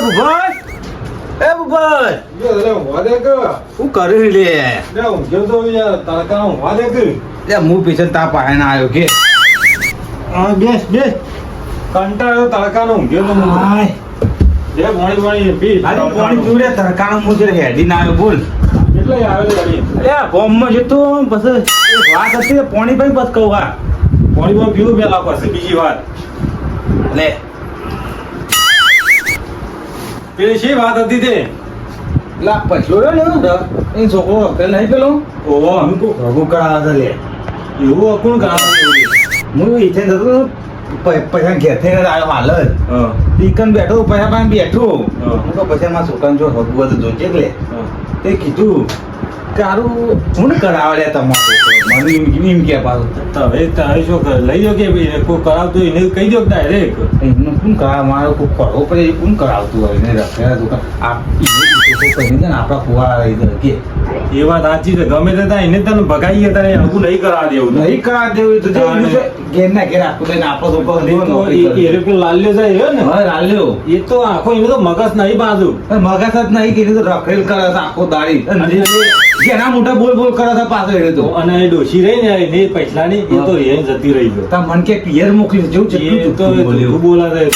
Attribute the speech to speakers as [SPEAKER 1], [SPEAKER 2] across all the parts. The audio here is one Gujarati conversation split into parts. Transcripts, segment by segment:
[SPEAKER 1] ભૂપત એ ભૂપત શું કર્યું લે હું પીછે તા પાસે ના આવ્યો કે
[SPEAKER 2] બેસ કંટાળો તડકાનો ઊંઘ્યો તો પાણી
[SPEAKER 1] જોડે તડકાનો હું જરા હેડી ના આવ્યો બોલ
[SPEAKER 2] એટલે આવે
[SPEAKER 1] બોમ્બમાં જતો પછી વાત હતી પાણી ભાઈ બસ કહું હા
[SPEAKER 2] પાણી પીવું પેલા પાસે બીજી વાત
[SPEAKER 1] લે
[SPEAKER 2] પેલી શી વાત હતી તે
[SPEAKER 1] લા પછલો ને એ છોકરો પેલ નહીં પેલો
[SPEAKER 2] ઓહો
[SPEAKER 1] રઘુ કરાવે લે
[SPEAKER 2] એવું કોણ કરાવે
[SPEAKER 1] હું ઈથે જતો પૈસા ઘેર થઈને આવ્યો હાલ જ દીકન બેઠો પૈસા પાસે બેઠો હું તો પછી મારા છોકરાને જો હગું બધું જોજે એટલે તે કીધું કે હારું હું કરાવે લે તમારું મને એમ કે પાછું
[SPEAKER 2] હવે તારે શું લઈ જાઓ કે કોઈ કરાવતું એને કહી દો ડાયરેક્ટ
[SPEAKER 1] એમને કોણ કરાવે મારો કોઈ કરવો પડે એ કોણ કરાવતું હોય એને રખેલા દુકાન આપણા ફુવા રહી જાય કે
[SPEAKER 2] એ વાત સાચી છે ગમે તે એને તને ભગાઈએ તને હગું નહીં કરાવી દેવું
[SPEAKER 1] નહીં કરાવી દેવું તો ઘેર ના ઘેર આખું થઈને આપણો છોકરો
[SPEAKER 2] લાલ્યો જાય ને
[SPEAKER 1] હવે લાલ્યો
[SPEAKER 2] એ તો આખો એને તો મગજ નહીં બાજુ
[SPEAKER 1] મગજ જ નહીં કીધું તો રખેલ કરે છે આખો દાડી જેના મોટા બોલ બોલ કરે છે પાછો એ તો
[SPEAKER 2] અને એ ડોશી રહી ને એને પૈસલાની એ તો એ જતી રહી ગયો
[SPEAKER 1] તા મન કે પિયર મોકલી જેવું છે
[SPEAKER 2] એ તો બોલાતા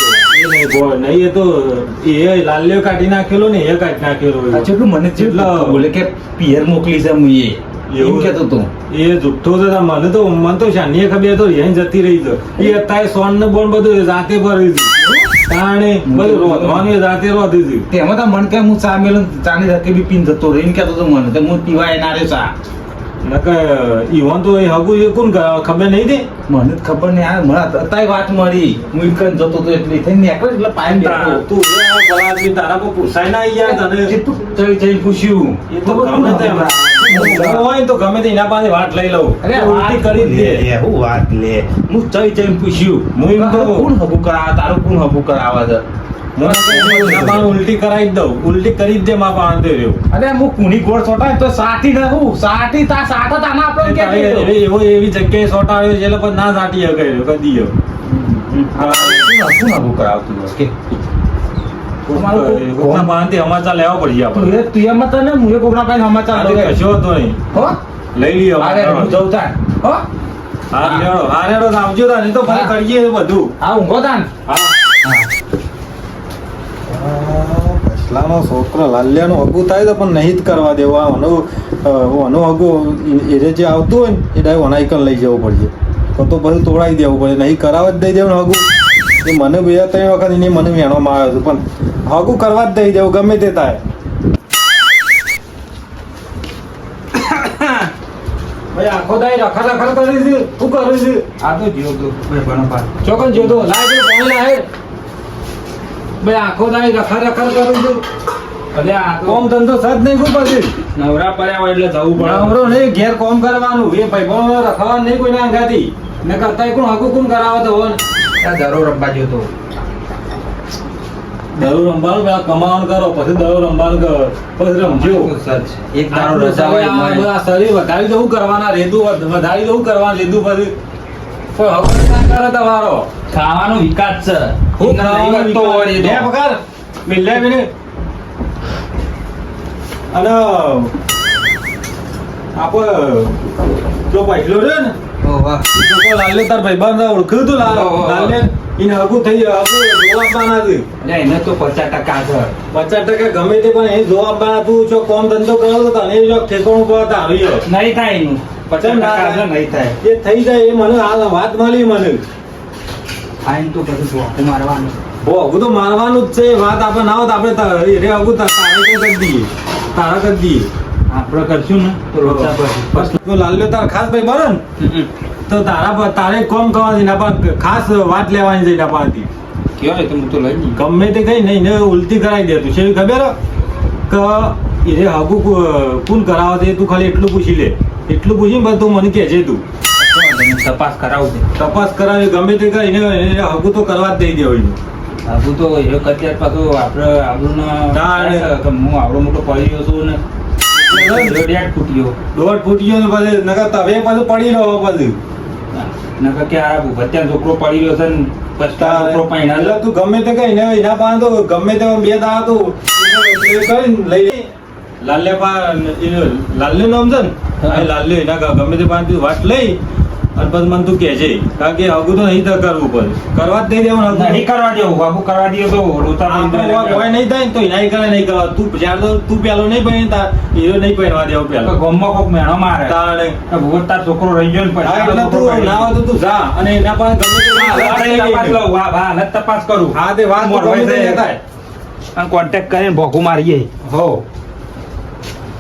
[SPEAKER 2] નહીં એ તો એ લાલ્યો કાઢી નાખેલો ને એ કાઢી નાખેલો
[SPEAKER 1] જેટલું મને જેટલું બોલે કે પિયર મોકલી છે હું એમ કેતો તો
[SPEAKER 2] એ જુઠ્ઠો તો મને તો શાનીએ ખબર તો એ જતી રહી તો એ અત્યારે સોન ને બોન બધું જાતે ભરી તાણે બધું રોધવાનું જાતે રોધી હતી
[SPEAKER 1] તેમાં તો મન કે હું ચા મેલો ચાની ધકે બી પીન જતો રહી કેતો તો મને તો હું પીવાય ના રે ચા
[SPEAKER 2] ઈવન તો એ હગું એ કોણ ખબર નહીં દે
[SPEAKER 1] મને જ ખબર નહીં આ મને અત્યારે વાત મળી હું ઇકન જતો તો એટલે થઈને નીકળે એટલે પાયમ બેઠો
[SPEAKER 2] તું તારા પર પૂછાય ના યાર તને
[SPEAKER 1] જઈ પૂછ્યું
[SPEAKER 2] એ તો ગમે તે હોય તો ગમે તે એના પાસે વાત લઈ લઉં
[SPEAKER 1] અરે
[SPEAKER 2] ઉલટી કરી દે
[SPEAKER 1] હું વાત લે હું જઈ પૂછ્યું
[SPEAKER 2] હું એમ તો
[SPEAKER 1] કોણ હબુ કરાવે તારું કોણ હબુ કરાવે છે
[SPEAKER 2] ઉલટી કરાવી દઉં ઉલટી કરી જ દે માં બાંધે રહ્યો
[SPEAKER 1] અરે હું કુણી ગોળ સોટાય તો સાટી ના હું સાટી તા સાટા તાના આપણે કે
[SPEAKER 2] એવો એવી જગ્યાએ સોટા આવ્યો છે એટલે ના સાટી ગયો કદી
[SPEAKER 1] કોણ હબુ કરાવતું કે
[SPEAKER 2] કોકના બાંધે સમાચાર લેવા પડી આપણે
[SPEAKER 1] તું એમ તો ને મુએ કોકના પાસે સમાચાર લે
[SPEAKER 2] કશો હતો નહીં
[SPEAKER 1] હો
[SPEAKER 2] લઈ લ્યો
[SPEAKER 1] અરે હું જઉં તાન હો
[SPEAKER 2] હા લેડો આવજો તાન એ તો પછી કરીએ બધું
[SPEAKER 1] હા ઊંઘો તાન
[SPEAKER 2] હા પછલાનો છોકરો લાલ્યાનો હગું થાય તો પણ નહીં જ કરવા દેવા આનું હગું એ જે આવતું હોય ને એ ડાય વનાઈકન લઈ જવું પડશે તો બધું તોડાવી દેવું પડે નહીં કરાવવા જ દઈ દેવું હગું એ મને બે ત્રણ વખત એને મને વેણવામાં આવ્યો હતો પણ હગું કરવા જ દઈ દેવું ગમે તે થાય ભાઈ આખો દાઈ રખા રખા કરી છે શું કરું છે
[SPEAKER 1] આ તો જીવ તો ભણપા
[SPEAKER 2] ચોકન જોતો લાય કોણ લાય ભાઈ આખો દાઈ રખા રખા કરું છું
[SPEAKER 1] અરે આ તો
[SPEAKER 2] કોમ ધંધો સજ નહીં કોઈ પછી
[SPEAKER 1] નવરા પડ્યા હોય એટલે જવું પડે
[SPEAKER 2] નવરો નહીં ઘેર કોમ કરવાનું એ ભાઈ બહુ રખવાનું નહીં કોઈ ના અંગાથી ને કરતા કોણ હકુ કોણ કરાવે તો હોન
[SPEAKER 1] આ દરો રંબા જ્યો તો
[SPEAKER 2] દરો રંબાનું પેલા કમાવાનું કરો પછી દરો રંબાનું કરો પછી રમજો
[SPEAKER 1] એક દારો રજા હોય
[SPEAKER 2] આ શરીર વધારી દઉં કરવાના રેદું વધારી દઉં કરવાનું રેદું પછી કોઈ હકુ ના કરે તમારો
[SPEAKER 1] ખાવાનો વિકાસ છે
[SPEAKER 2] હું ખાવાનું
[SPEAKER 1] તો હોય
[SPEAKER 2] બે પગાર મિલે મિલે અને આપો જો પૈસલો રે ને
[SPEAKER 1] ઓ વાહ
[SPEAKER 2] જો લાલે તાર ભાઈબંધ ઓળખ્યું તું લાલે એને હગું થઈ હગું જોવા આપવાના હતી
[SPEAKER 1] એટલે એને તો 50% છે
[SPEAKER 2] 50% ગમે તે પણ એ જોવા આપવાના તું જો કોમ ધંધો કરો તો તને જો ઠેકાણું પર આવી જાય
[SPEAKER 1] નહીં થાય એનું 50% નહીં થાય
[SPEAKER 2] એ થઈ જાય એ મને આ વાત મળી મને
[SPEAKER 1] આઈન તો પછી જોખું મારવાનું
[SPEAKER 2] હો હગું તો મારવાનું જ છે વાત આપણે ના હોત આપણે રે હગું તારે કરી દઈએ તારા કરી દઈએ
[SPEAKER 1] આપણે કરશું ને તો રોતા પછી
[SPEAKER 2] તો લાલ્યો તાર ખાસ ભાઈ બરો ને તો તારે કોમ કરવાની એના પર ખાસ વાત લેવાની છે એના પાસેથી
[SPEAKER 1] કયો ને તું તો લઈ જઈ
[SPEAKER 2] ગમે તે કઈ નહીં ને ઉલટી કરાવી દે તું છે ખબર કે એ હગું કોણ કરાવે છે તું ખાલી એટલું પૂછી લે એટલું પૂછીને પછી તું મને કહેજે તું
[SPEAKER 1] તપાસ કરાવું છે
[SPEAKER 2] તપાસ કરાવી ગમે તે કરીને હગું તો કરવા જ દઈ દેવું
[SPEAKER 1] આવું તો એ અત્યારે પાછું આપણે આપણું હું આવડો મોટો પડી ગયો છું ને દોઢ ફૂટ્યો
[SPEAKER 2] દોઢ ફૂટ્યો ને પછી નકર તવે પાછું પડી રહ્યો પછી
[SPEAKER 1] નકર કે આ ભત્યા છોકરો પડી રહ્યો છે ને પછતા છોકરો પાઈના
[SPEAKER 2] એટલે તું ગમે તે કઈ ને એના પાસે તો ગમે તે બે દાડા તું કરીને લઈ લાલ્ય નામ છે ને લાલ્ય એના ગમે તે પાસે વાત લઈ અને પછી મને તું કહે છે કારણ કે હગું તો નહીં કરવું પડે કરવા જ નહીં દેવાનું
[SPEAKER 1] નહીં કરવા દેવું બાબુ કરવા દઈએ તો રોતા
[SPEAKER 2] કોઈ નહીં થાય ને તો એના કરે નહીં કરવા તું જ્યારે તો તું પેલો નહીં પહેરી તાર હીરો નહીં પહેરવા દેવો પેલો
[SPEAKER 1] ગમમાં કોક મેણો મારે
[SPEAKER 2] તાણે
[SPEAKER 1] ભૂગત તાર છોકરો રહી ગયો ને
[SPEAKER 2] હા, એટલે તું ના હોય તો તું જા અને એના પાસે ગમે તે
[SPEAKER 1] તપાસ કરું
[SPEAKER 2] હા તે વાત તો ગમે તે થાય
[SPEAKER 1] અને કોન્ટેક્ટ કરીને ભોખું મારીએ
[SPEAKER 2] હો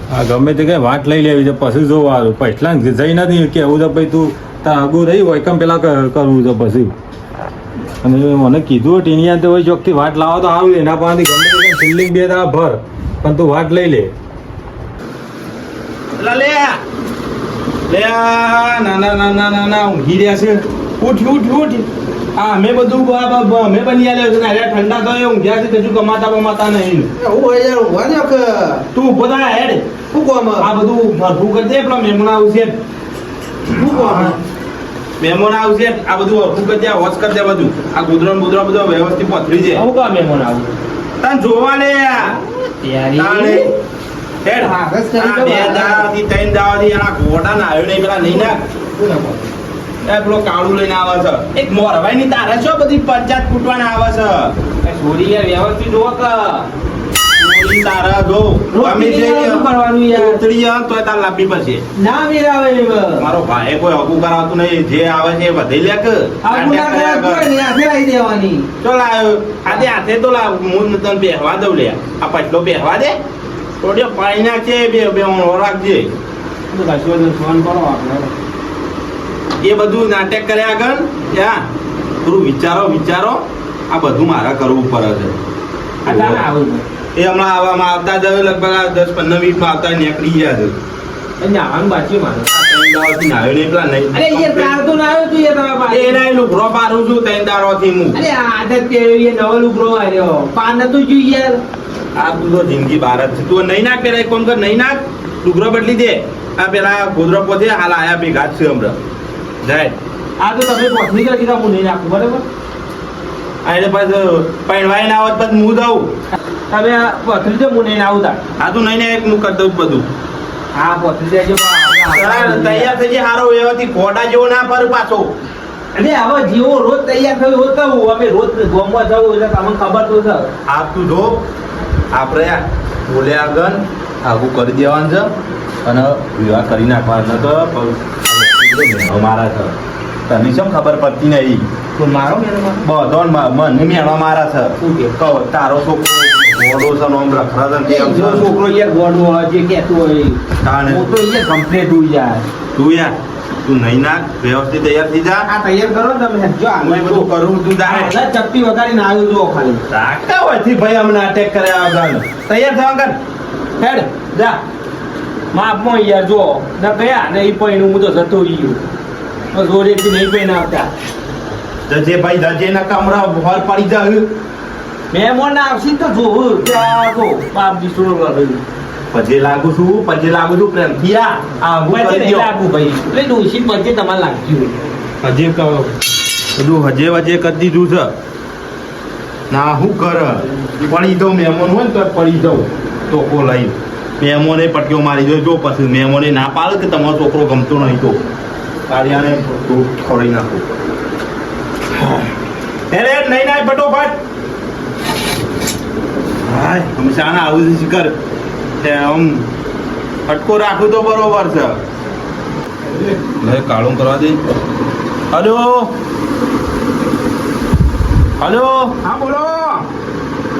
[SPEAKER 2] હા ગમે તે કઈ વાત લઈ લેવી છે પછી જોવાનું પૈસા જઈ નથી કેવું છે ભાઈ તું તાર આગું રહી હોય કેમ પેલા કરવું છે પછી અને મને કીધું ટીનિયા તો ચોકથી વાત લાવો તો સારું એના પાસેથી ગમે તે ફિલ્ડિંગ બે તારા ભર પણ તું વાત લઈ લે
[SPEAKER 1] લે નાના નાના નાના ઊંઘી રહ્યા છે ઉઠ હા અમે બધું અમે બની આવ્યા છે ને અરે ઠંડા તો એ ઊંઘ્યા છે કજુ કમાતા નહીં તું ઉભો થાય હેડ આ બધું ભરપૂર કરી દે પેલા મહેમાન આવશે મહેમાન આવશે આ બધું ભરપૂર કરી દે વોચ કરી દે બધું આ ગુદરો બધું વ્યવસ્થિત પથરી છે આવું કા મહેમાન આવું તને જોવા લે તૈયારી હેડ આ બે દાડાથી ત્રણ દાડાથી એના ઘોડા ના આવ્યો નહીં પેલા નહીં ના એ પેલો કાળું લઈને આવે છે એક મોરવાઈ ની તારે છો બધી પંચાયત ફૂટવાના આવે છે છોરી યાર વ્યવસ્થિત જોવો કે છોરી તારા જો અમે જે કરવાનું યાર ઉતરી જાય તો તાર લાંબી પડશે ના મેરાવે મારો ભાઈ કોઈ હકુ કરાવતું નહીં જે આવે છે એ વધે લે કે હાથે આવી દેવાની ચલ હાથે તો લા હું તને બેહવા દઉં લે આ પટલો બેહવા દે થોડી પાણી નાખજે બે રાખજે કશું ફોન કરો આપણે એ બધું નાટક કર્યા આગળ ત્યાં થોડું વિચારો આ બધું મારા કરવું પડે છે એ હમણાં આવતા જ લગભગ 10-15 મિનિટમાં આવતા નીકળી ગયા છે નાવાનું બાકી મારે જિંદગી ભારત છે તું નહીં નાખ પેલા કોમ કર નહીં નાખ લુગરો બદલી દે આ પેલા ગોદરો પોતે હાલ આયા ભેગા છે હમણાં જાય આ તો તમે પહોંચી ગયા કીધા હું નહીં નાખું બરાબર આ એટલે પછી પૈણવાઈ ના આવત પછી હું દઉં તમે આ પથરી દો હું નહીં આવું તા આ તું નહીં ને એક હું કરી દઉં બધું હા પથરી દેજો તૈયાર થઈ જાય સારો વ્યવસ્થિત ઘોડા જેવો ના ફર પાછો એટલે હવે જેવો રોજ તૈયાર થયો હોત અમે રોજ ગોમવા જવું એટલે તમને ખબર તો છે આ તું જો આપણે બોલે આગળ આગું કરી દેવાનું છે અને વિવાહ કરી નાખવાનો તો મારા છે તને શું ખબર પડતી નહીં મારો બધો મને મેળવા મારા છે કહો તારો છોકરો ગોડો છે નોમ રખરા છે છોકરો યાર ગોડો જે કહેતો હોય હું તો યાર કમ્પ્લીટ હોય યાર તું નહીં નાખ વ્યવસ્થિત તૈયાર થઈ જા આ તૈયાર કરો તમે જો હું બધું કરું તું દાડે ચપટી વગાડીને આવ્યો જો ખાલી રાખતા હોય થી ભાઈ અમને અટેક કર્યા વગર તૈયાર થવા કર હેડ જા માપમાં યાર જો ના ગયા ને એ પૈણું હું તો જતો રહ્યો જોડેથી નહીં પૈણ આવતા જજે ભાઈ જજે ના કમરા હોર પડી જાય મહેમાન આવશે તો જોવું ત્યાં તો બાપ દીસરો પછી લાગુ છું પ્રેમથી આ લાગુ ભાઈ એટલે ડોસી પછી તમારે લાગ્યું હજે કહો બધું હજે વજે કરી દીધું છે ના હું કર પડી દઉં મહેમાન હોય ને તો પડી દઉં ટોકો લઈ મહેમાને પટકીઓ મારી દો જો પછી મહેમાને ના પાડે કે તમારો છોકરો ગમતો નહીં તો કાર્યાને ખોડી નાખો નહીં ના ફટોફટ હાય હંમેશા આવું કર આમ અટકો રાખું તો બરોબર છે કાળું કરવા દે હલો હા બોલો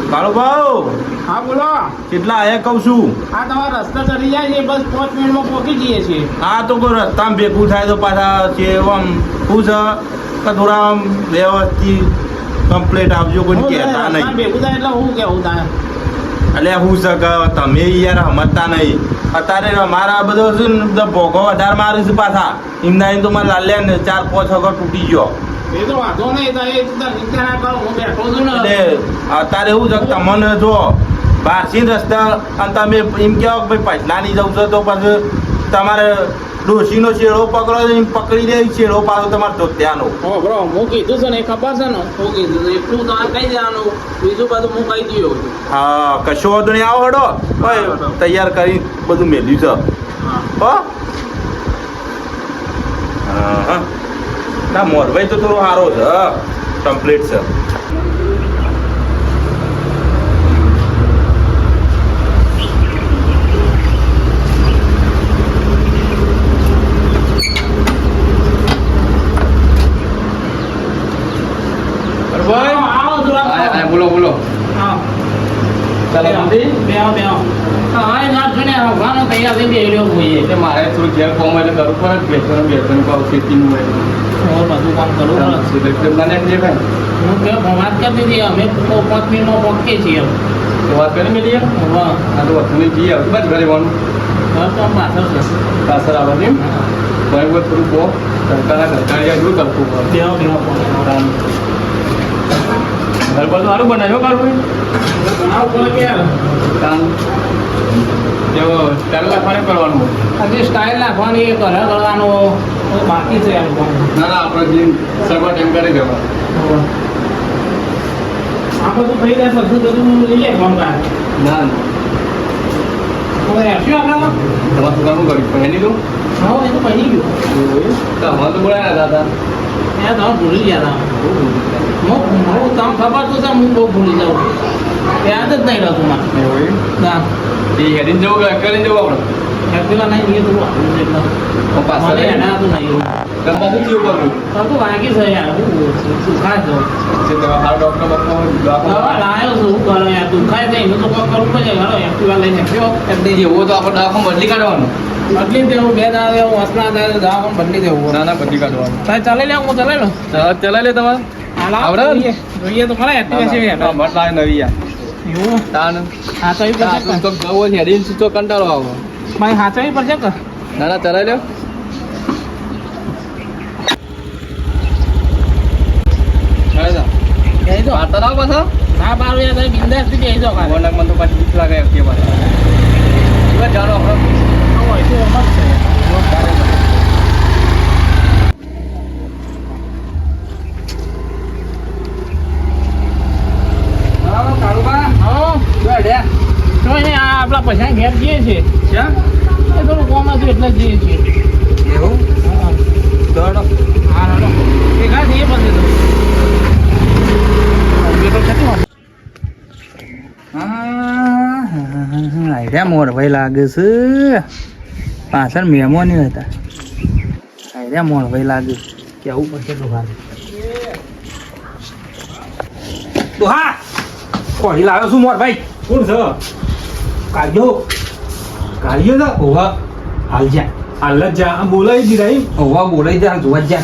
[SPEAKER 1] કાળો ભાવ હા બોલો કેટલા આયા કહું છું
[SPEAKER 3] હા તમારો રસ્તા ચડી જાય છે બસ 5 મિનિટમાં પહોંચી જઈએ છીએ
[SPEAKER 1] હા તો કોઈ રસ્તામાં ભેગું થાય તો પાછા છે આમ શું છે કે થોડા આમ વ્યવસ્થિત કમ્પ્લેટ આપજો કોઈ કહેતા નહીં
[SPEAKER 3] ભેગું થાય એટલે હું કેવું થાય
[SPEAKER 1] એટલે હું છે કે તમે યાર સમજતા નહીં અત્યારે મારા બધો છે ને ભોગો વધારે મારું છે પાછા એમના તો મારે લાલ્યા ને 4-5 વખત તૂટી ગયો
[SPEAKER 3] એ તો વાંધો નહીં તો એ ચિંતા ના કરો હું બેઠો છું ને
[SPEAKER 1] એટલે અત્યારે એવું છે કે તમને જો બહારથી રસ્તા અને તમે એમ કહો કે ભાઈ પછલા નહીં જવું છો તો પછી તમારે ડોશીનો શેડો પકડો ને પકડી દે શેડો પાડો તમારે તો ત્યાંનો
[SPEAKER 3] હો બ્રો હું કીધું છે ને એ ખબર છે ને હું કીધું છે એટલું તમારે કહી દેવાનું બીજું બધું હું કહી દઉં છું
[SPEAKER 1] હા કશો વાંધો નહીં આવો હડો ઓય, તૈયાર કરી બધું મેલ્યું છે હો હા ના મોરભાઈ તો થોડો સારો છે કમ્પ્લીટ છે
[SPEAKER 4] બોલો
[SPEAKER 3] હા
[SPEAKER 4] ચાલો જલ્દી
[SPEAKER 3] હા એ ના જોને આવવાનો તૈયાર થઈ ગયો જોઈએ
[SPEAKER 4] એટલે મારે થોડું ઘેર કોમ એટલે કરવું પડે બેસવાનું પાવ ખેતીનું હોય
[SPEAKER 3] હું બધું કામ કરું
[SPEAKER 4] એટલે મને એમ જે ભાઈ
[SPEAKER 3] હું કે વાત કરતી હતી અમે 5 મિનિટમાં પહોંચીએ છીએ
[SPEAKER 4] તો વાત કરી મેલી
[SPEAKER 3] હા
[SPEAKER 4] આ તો તમે જઈએ આવતું બાદ ઘરે વાનું
[SPEAKER 3] બસ તો પાછળ છે
[SPEAKER 4] પાછળ આવે એમ ભાઈ કોઈ થોડું બહુ સરકારના ઘરકાળિયા જોયું કરતું
[SPEAKER 3] બેહો
[SPEAKER 4] ઘર પર તો સારું બનાવ્યો કાઢવું કામ તેઓ સ્ટાઇલ રાખવાને કરવાનું
[SPEAKER 3] હજી સ્ટાઇલ નાખવાની એ ઘરે કરવાનો બાકી છે એમ
[SPEAKER 4] ના ના આપણે જે સગવડ એમ કરી દેવા
[SPEAKER 3] આ બધું થઈ જાય બધું બધું લઈએ ફોન
[SPEAKER 4] ના ના
[SPEAKER 3] હવે શું આપણામાં
[SPEAKER 4] તમારે શું કરવું કર્યું પણ એની તો
[SPEAKER 3] હા એ તો પડી ગયું
[SPEAKER 4] તમારે તો બોલાયા હતા
[SPEAKER 3] એ તમે ભૂલી ગયા હતા હું તમને ખબર તો છે હું બહુ ભૂલી જાઉં યાદ જ નહીં રહેતું મારે ના
[SPEAKER 4] એ હેડીને જવું કે કરીને જવું આપણે
[SPEAKER 3] એક્ટિવા નહીં એ તો એટલે
[SPEAKER 4] પાછળ
[SPEAKER 3] એના હતું નહીં
[SPEAKER 4] તમારે શું કરવું
[SPEAKER 3] તો વાગી છે યાર હું સુખાય તો
[SPEAKER 4] જે તમે હાર ડૉક્ટર
[SPEAKER 3] હવે લાયો છું શું કરો યાર દુખાય છે એનું તો કોઈ કરવું પડે હાલો એક્ટિવા લઈને ગયો
[SPEAKER 4] જેવો તો આપણે દવાખાનું બદલી કાઢવાનું
[SPEAKER 3] બદલી દેવું બે દાવે હું હસના થાય તો દવા બદલી દેવું
[SPEAKER 4] ના ના બદલી કાઢવાનું
[SPEAKER 3] તારે ચાલી લે હું ચલાવી લઉં
[SPEAKER 4] ચલાવી લે તમારે
[SPEAKER 3] આવડે જોઈએ તો ખરા એક્ટિવા છે યાર
[SPEAKER 4] મત લાવે નવી યાર
[SPEAKER 3] એવું
[SPEAKER 4] તાન
[SPEAKER 3] હાચવી પડશે
[SPEAKER 4] તો ગવો છે હેડીને તો કંટાળો આવો
[SPEAKER 3] ભાઈ હાચવી પડશે કે
[SPEAKER 4] ના ના ચલાવી લ્યો
[SPEAKER 3] જઈ દો
[SPEAKER 4] વાર્તા લાવો પાછા
[SPEAKER 3] ના બારું યાર તમે બિંદાસ થી જઈ દો ખાલી
[SPEAKER 4] મને તો પાછી બીક લાગે કે પાછા જાણો આપણે
[SPEAKER 3] હોય તો એમ જ છે આપડા પૈસા ઘેર જઈએ છીએ એ થોડું કોમ હતું એટલે જઈએ છીએ
[SPEAKER 4] એવું
[SPEAKER 3] હા
[SPEAKER 4] દોડો
[SPEAKER 3] હા હાલો ભેગા થઈએ પછી તો થતી હોય
[SPEAKER 5] આઈડિયા મોર ભાઈ લાગે છે પાછળ મેમો નહીં હતા આઈડિયા મોર ભાઈ લાગે કેવું પડશે
[SPEAKER 1] હા કોળી લાવ્યો છું મોર ભાઈ કોણ છે કાઢ્યો કાઢ્યો છે
[SPEAKER 5] ઓવા હાલ જા
[SPEAKER 1] હાલ જ જા બોલાવી દીધા એમ
[SPEAKER 5] ઓવા બોલાઈ જા જોવા જ જા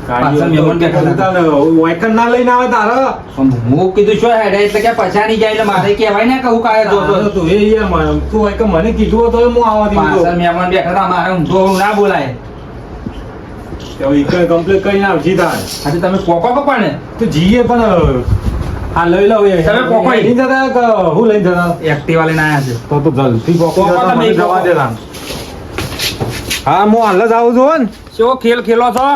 [SPEAKER 5] પાછળ મહેમાન બેઠા હતા.
[SPEAKER 1] વાયકન ના લઈને આવે તારે
[SPEAKER 5] પણ હું કીધું શું હેડે એટલે કે પૈસા નહીં જાય એટલે મારે કહેવાય ને કહું કાય
[SPEAKER 1] તું એ યાર તું વાયકન મને કીધું હતો હું આવવા
[SPEAKER 5] પાછળ
[SPEAKER 1] દીધું
[SPEAKER 5] મહેમાન બેઠા હતા મારે ઊંધો ના બોલાય
[SPEAKER 1] કમ્પ્લીટ કરીને આવજી તાર
[SPEAKER 5] આજે તમે કોકો પણ
[SPEAKER 1] તો જીએ પણ હા લઈ લઉં એ
[SPEAKER 5] તમે કોકો
[SPEAKER 1] લઈને જતા કે હું લઈને જતા
[SPEAKER 5] એક્ટિવા લઈને આવ્યા છે
[SPEAKER 1] તો જલ્દી કોકો
[SPEAKER 5] કોકો
[SPEAKER 1] જતા
[SPEAKER 5] તમે
[SPEAKER 1] મને જવા
[SPEAKER 5] કોકો.
[SPEAKER 1] દેતા હા હું હાલ જ આવું છું ને
[SPEAKER 5] શું ખેલ ખેલો છો